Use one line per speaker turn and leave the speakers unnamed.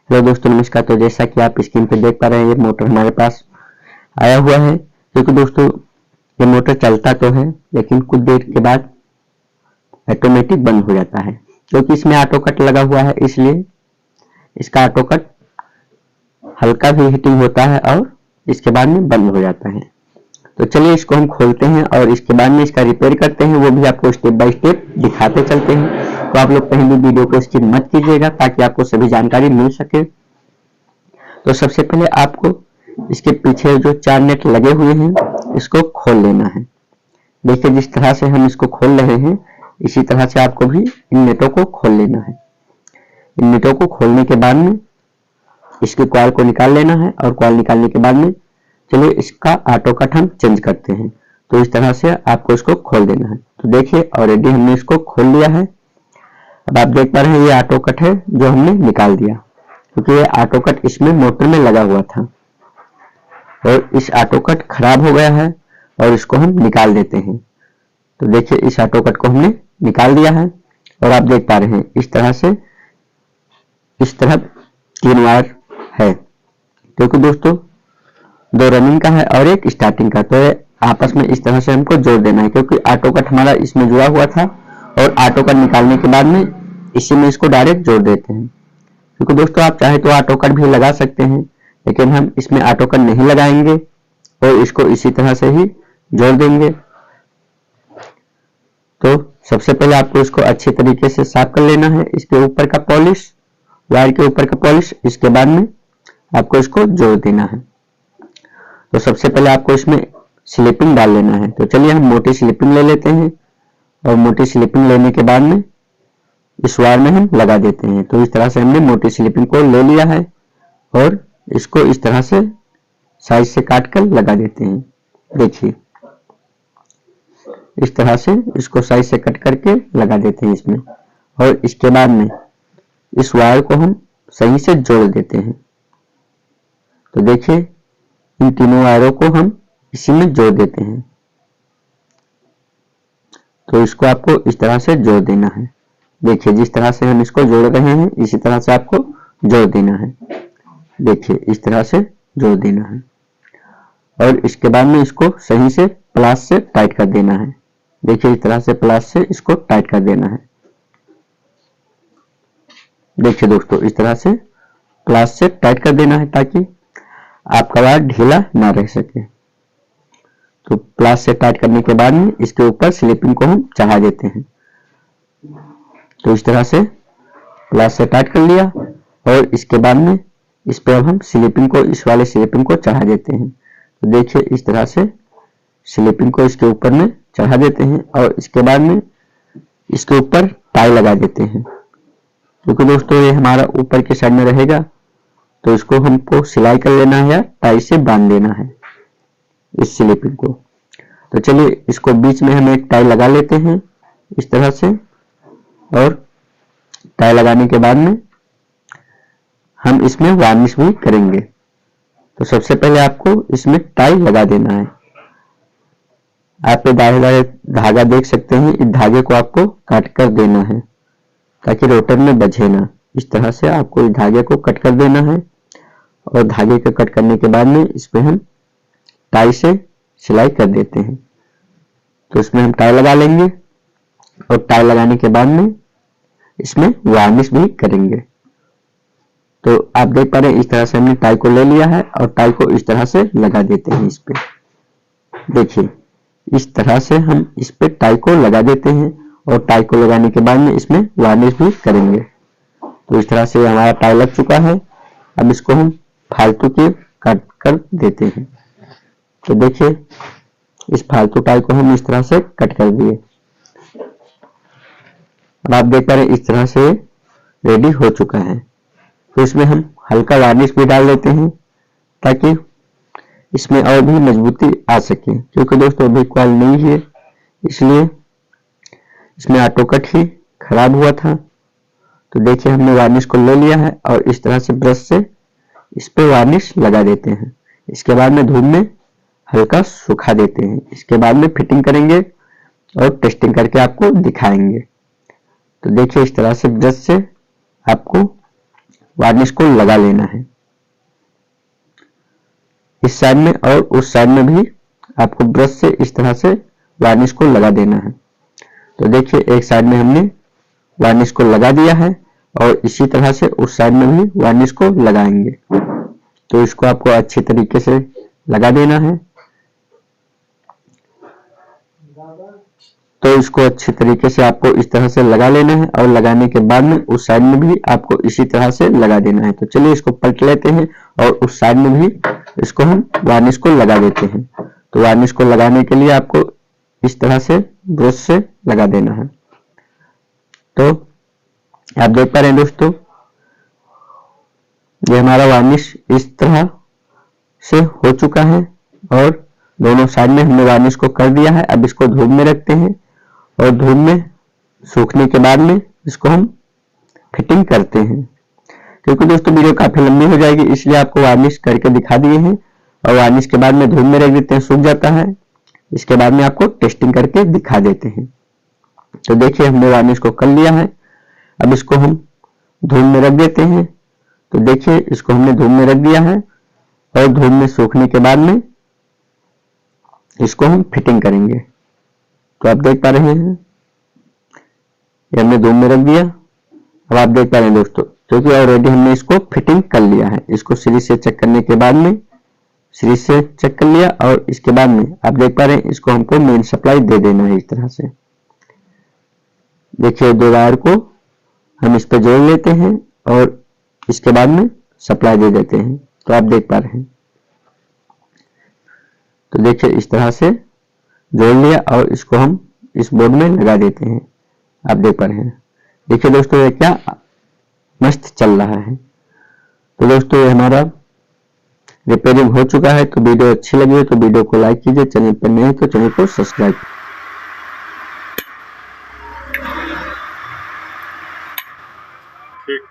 Hello दोस्तों नमस्कार। तो जैसा कि आप स्क्रीन पे देख पा रहे हैं, ये मोटर हमारे पास आया हुआ है। क्योंकि दोस्तों ये मोटर चलता तो है लेकिन कुछ देर के बाद ऑटोमेटिक बंद हो जाता है, क्योंकि इसमें ऑटो कट लगा हुआ है। इसलिए इसका ऑटो कट हल्का भी हीटिंग होता है और इसके बाद में बंद हो जाता है। तो चलिए इसको हम खोलते हैं और इसके बाद में इसका रिपेयर करते हैं, वो भी आपको स्टेप बाय स्टेप दिखाते चलते हैं। तो आप लोग कहीं भी वीडियो को स्किप मत कीजिएगा ताकि आपको सभी जानकारी मिल सके। तो सबसे पहले आपको इसके पीछे जो 4 नट लगे हुए हैं इसको खोल लेना है। देखिए जिस तरह से हम इसको खोल रहे हैं इसी तरह से आपको भी इन नटों को खोल लेना है। इन नटों को खोलने के बाद में इसके कॉइल को निकाल लेना है और कॉइल निकालने के बाद में चलिए इसका ऑटो कट हम चेंज करते हैं। तो इस तरह से आपको इसको खोल देना है। तो देखिए ऑलरेडी हमने इसको खोल लिया है। अब आप देख पा रहे हैं ये ऑटो कट है जो हमने निकाल दिया, क्योंकि ये ऑटो कट इसमें मोटर में लगा हुआ था और इस ऑटो कट खराब हो गया है और इसको हम निकाल देते हैं। तो देखिए इस ऑटो कट को हमने निकाल दिया है और आप देख पा रहे हैं इस तरह से इस तरफ 3 वायर है, क्योंकि दोस्तों 2 रनिंग का है और एक स्टार्टिंग का। तो आपस में इस तरह से हमको जोड़ देना है, क्योंकि ऑटो कट हमारा इसमें जुड़ा हुआ था और ऑटो कट निकालने के बाद में इसी में इसको डायरेक्ट जोड़ देते हैं। क्योंकि दोस्तों आप चाहे तो ऑटो कट भी लगा सकते हैं, लेकिन हम इसमें ऑटो कट नहीं लगाएंगे और इसको इसी तरह से ही जोड़ देंगे। तो सबसे पहले आपको इसको अच्छे तरीके से साफ कर लेना है, इसके ऊपर का पॉलिश, वायर के ऊपर का पॉलिश। इसके बाद में आपको इसको जोड़ देना है। तो सबसे पहले आपको इसमें स्लिपिंग डाल लेना है। तो चलिए हम मोटी स्लिपिंग ले लेते हैं और मोटी स्लिपिंग लेने के बाद में इस वायर में हम लगा देते हैं। तो इस तरह से हमने मोटी स्लिपिंग को ले लिया है और इसको इस तरह से साइज से काट कर लगा देते हैं। देखिए इस तरह से इसको साइज से कट करके लगा देते हैं इसमें, और इसके बाद में इस वायर को हम सही से जोड़ देते हैं। तो देखिए इन तीनों वायरों को हम इसी में जोड़ देते हैं। तो इसको आपको इस तरह से जोड़ देना है। देखिए जिस तरह से हम इसको जोड़ रहे हैं इसी तरह से आपको जोड़ देना है। देखिए इस तरह से जोड़ देना है और इसके बाद में इसको सही से प्लास से टाइट कर देना है। देखिए इस तरह से प्लास से इसको टाइट कर देना है। देखिए दोस्तों इस तरह से प्लास से टाइट कर देना है ताकि आपका वायर ढीला ना रह सके। तो प्लास से टाइट करने के बाद में इसके ऊपर स्लिपिंग को हम चढ़ा देते हैं। तो इस तरह से प्लास से टाइट कर लिया और इसके बाद में इस पे अब हम स्लिपिंग को, इस वाले स्लिपिंग को चढ़ा देते हैं। तो देखिए इस तरह से स्लिपिंग को इसके ऊपर में चढ़ा देते हैं और इसके बाद में इसके ऊपर टाई लगा देते हैं। क्योंकि दोस्तों ये हमारा ऊपर के साइड में रहेगा तो इसको हमको सिलाई कर लेना है या टाई से बांध लेना है इस स्लिपिंग को। तो चलिए इसको बीच में हम एक टाई लगा लेते हैं इस तरह से, और टाई लगाने के बाद में हम इसमें वार्निश भी करेंगे। तो सबसे पहले आपको इसमें टाई लगा देना है। आप ये दाढ़ेदार धागा देख सकते हैं, इस धागे को आपको काट कर देना है ताकि रोटर में बझे ना। इस तरह से आपको इस धागे को कट कर देना है और धागे को कट करने के बाद में इसमें हम टाई से सिलाई कर देते हैं। तो इसमें हम टाई लगा लेंगे और टाई लगाने के बाद में इसमें वार्निश भी करेंगे। तो आप देख पा रहे हैं इस तरह से हमने टाई को ले लिया है और टाई को इस तरह से लगा देते हैं इस पे। देखिए इस तरह से हम इस पे टाई को लगा देते हैं और टाई को लगाने के बाद में इसमें वार्निश भी करेंगे। तो इस तरह से हमारा टाई लग चुका है। अब इसको हम फालतू के काट कर देते हैं। तो देखिए इस फालतू टाई को हम इस तरह से कट कर दिए। अब आप देख पा रहे हैं इस तरह से रेडी हो चुका है। तो इसमें हम हल्का वार्निश भी डाल देते हैं ताकि इसमें और भी मजबूती आ सके, क्योंकि दोस्तों अभी कॉइल नहीं है इसलिए इसमें ऑटो कट ही खराब हुआ था। तो देखिए हमने वार्निश को ले लिया है और इस तरह से ब्रश से इस पे वार्निश लगा देते हैं। इसके बाद में धूप में हल्का सुखा देते हैं। इसके बाद में फिटिंग करेंगे और टेस्टिंग करके आपको दिखाएंगे। तो देखिए इस तरह से ब्रश से आपको वार्निश को लगा लेना है। इस साइड में और उस साइड में भी आपको ब्रश से इस तरह से वार्निश को लगा देना है। तो देखिए एक साइड में हमने वार्निश को लगा दिया है और इसी तरह से उस साइड में भी वार्निश को लगाएंगे। तो इसको आपको अच्छी तरीके से लगा देना है। तो इसको अच्छी तरीके से आपको इस तरह से लगा लेना है और लगाने के बाद में उस साइड में भी आपको इसी तरह से लगा देना है। तो चलिए इसको पलट लेते हैं और उस साइड में भी इसको हम वार्निश को लगा देते हैं। तो वार्निश को लगाने के लिए आपको इस तरह से ब्रश से लगा देना है। तो आप देख पा रहे हैं दोस्तों, ये हमारा वार्निश इस तरह से हो चुका है और दोनों साइड में हमने वार्निश को कर दिया है। अब इसको धूप में रखते हैं और धूप में सूखने के बाद में इसको हम फिटिंग करते हैं। क्योंकि दोस्तों वीडियो काफी लंबी हो जाएगी, इसलिए आपको वार्निश करके दिखा दिए हैं और वार्निश के बाद में धूप में रख देते हैं, सूख जाता है। इसके बाद में आपको टेस्टिंग करके दिखा देते हैं। तो देखिए हमने वार्निश को कर लिया है। अब इसको हम धूप में रख देते हैं। तो देखिए इसको हमने धूप में रख दिया है और धूप में सूखने के बाद में इसको हम फिटिंग करेंगे। तो आप देख पा रहे हैं ये हमने धूप में रख दिया। अब आप देख पा रहे हैं दोस्तों, क्योंकि ऑलरेडी हमने इसको फिटिंग कर लिया है। इसको सीरीज से चेक करने के बाद में सीरीज से चेक कर लिया और इसके बाद में आप देख पा रहे हैं इसको हमको मेन सप्लाई दे देना है इस तरह से। देखिए दो वायर को हम इस पे जोड़ लेते हैं और इसके बाद में सप्लाई दे देते हैं। तो आप देख पा रहे हैं, तो देखिए इस तरह से जोड़ लिया और इसको हम इस बोर्ड में लगा देते हैं। आप देख पा रहे हैं, देखिए दोस्तों ये क्या मस्त चल रहा है। तो दोस्तों ये हमारा रिपेयरिंग हो चुका है। तो वीडियो अच्छी लगी है तो वीडियो को लाइक कीजिए, चैनल पर नए हैं तो चैनल को सब्सक्राइब।
ठीक।